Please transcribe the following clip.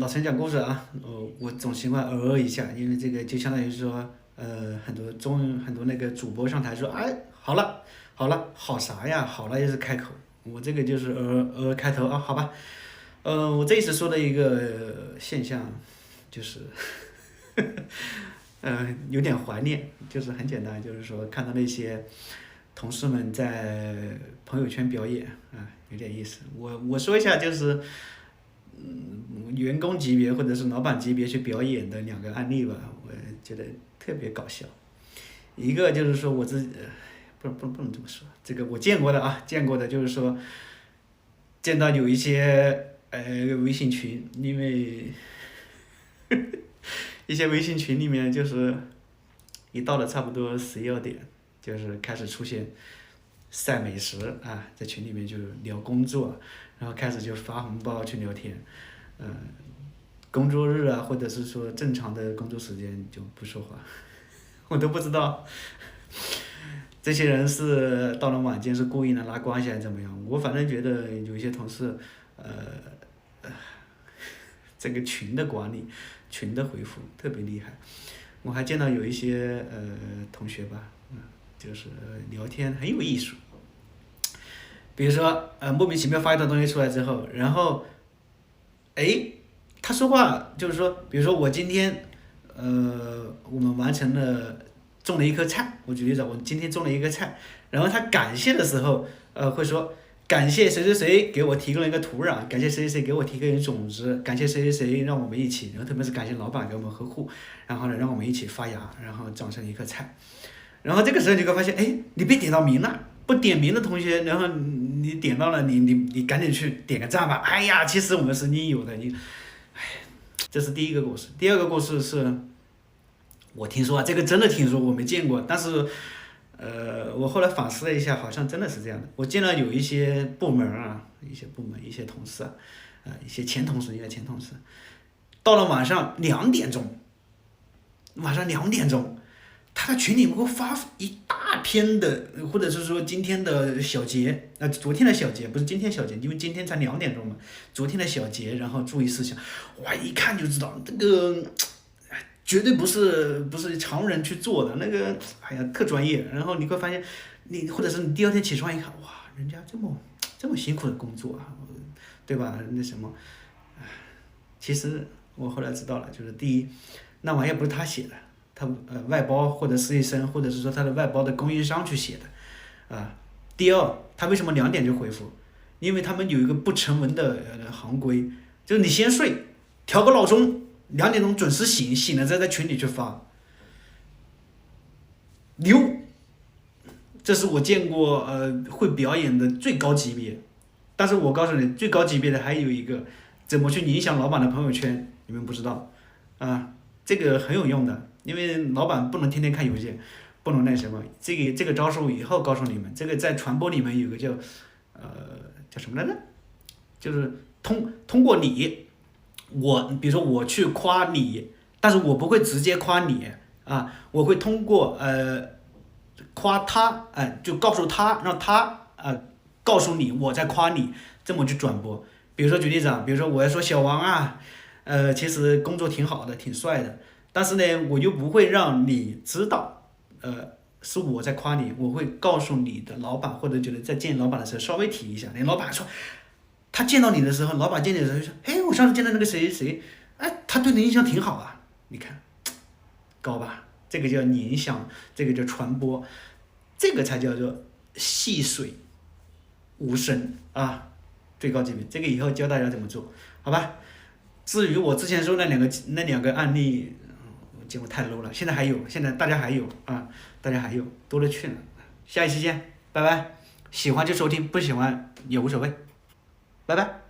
老陈讲故事啊，我总喜欢一下，因为这个就相当于说，很多那个主播上台说，哎，好了，好了，好啥呀？好了也是开口，我这个就是开头啊，好吧。我这一次说的一个现象，就是，有点怀念，就是很简单，就是说看到那些同事们在朋友圈表演啊，有点意思。我说一下，就是员工级别或者是老板级别去表演的两个案例吧，我觉得特别搞笑。一个就是说我自己，不能这么说，这个我见过的啊，见过的就是说，见到有一些微信群，因为一些微信群里面就是一到了差不多11、12点，就是开始出现晒美食啊，在群里面就聊工作，然后开始就发红包去聊天，嗯、工作日啊，或者是说正常的工作时间就不说话，我都不知道这些人是到了晚间是故意的拉关系还是怎么样。我反正觉得有一些同事，呃，这个群的管理、群的回复特别厉害。我还见到有一些同学吧，就是聊天很有艺术。比如说莫名其妙发一段东西出来之后，然后哎他说话就是说，比如说我今天我们完成了种了一颗菜，我举例子，我今天种了一个菜，然后他感谢的时候会说。感谢谁谁谁给我提供了一个土壤，感谢谁谁谁给我提供了种子，感谢谁谁谁让我们一起，然后特别是感谢老板给我们呵护，然后呢让我们一起发芽，然后长成一颗菜。然后这个时候你会发现，哎，你被点到名了，不点名的同学，然后你点到了，你赶紧去点个赞吧。哎呀，其实我们是你有的，这是第一个故事。第二个故事是，我听说啊，这个真的听说，我没见过，但是，我后来反思了一下，好像真的是这样的。我见到有一些部门啊，一些同事啊，一些前同事，应该前同事，到了晚上2点钟，他在群里面给我发一大篇的，或者是说今天的小结，昨天的小结不是今天小结，因为今天才2点钟嘛，昨天的小结，然后注意事项，哇，一看就知道这个绝对不是常人去做的那个，哎呀，特专业。然后你会发现，或者是你第二天起床一看，哇，人家这么辛苦的工作啊，对吧？那什么，其实我后来知道了，就是第一，那玩意儿不是他写的，他外包或者实习生，或者是说他的外包的供应商去写的，第二，他为什么2点就回复？因为他们有一个不成文的行规，就是你先睡，调个闹钟。2点钟准时醒，醒了再在群里去发，牛，这是我见过会表演的最高级别。但是我告诉你，最高级别的还有一个，怎么去影响老板的朋友圈，你们不知道这个很有用的，因为老板不能天天看邮件，不能那什么，这个招数以后告诉你们，这个在传播里面有个叫什么来着，就是通过你。比如说我去夸你，但是我不会直接夸你我会通过夸他，就告诉他，让他告诉你我在夸你，这么去转播。比如说举例子比如说我要说小王其实工作挺好的，挺帅的，但是呢，我又不会让你知道，是我在夸你，我会告诉你的老板，或者觉得在见老板的时候稍微提一下，老板说。他见到你的时候，老板见你的时候就说：“哎，我上次见到那个谁谁，哎，他对你印象挺好啊。”你看，高吧？这个叫影响，这个叫传播，这个才叫做细水无声最高级别。这个以后教大家怎么做，好吧？至于我之前说那两个案例，我见过太 low 了，现在还有，现在大家还有大家还有多了去了。下一期见，拜拜。喜欢就收听，不喜欢也无所谓。拜拜。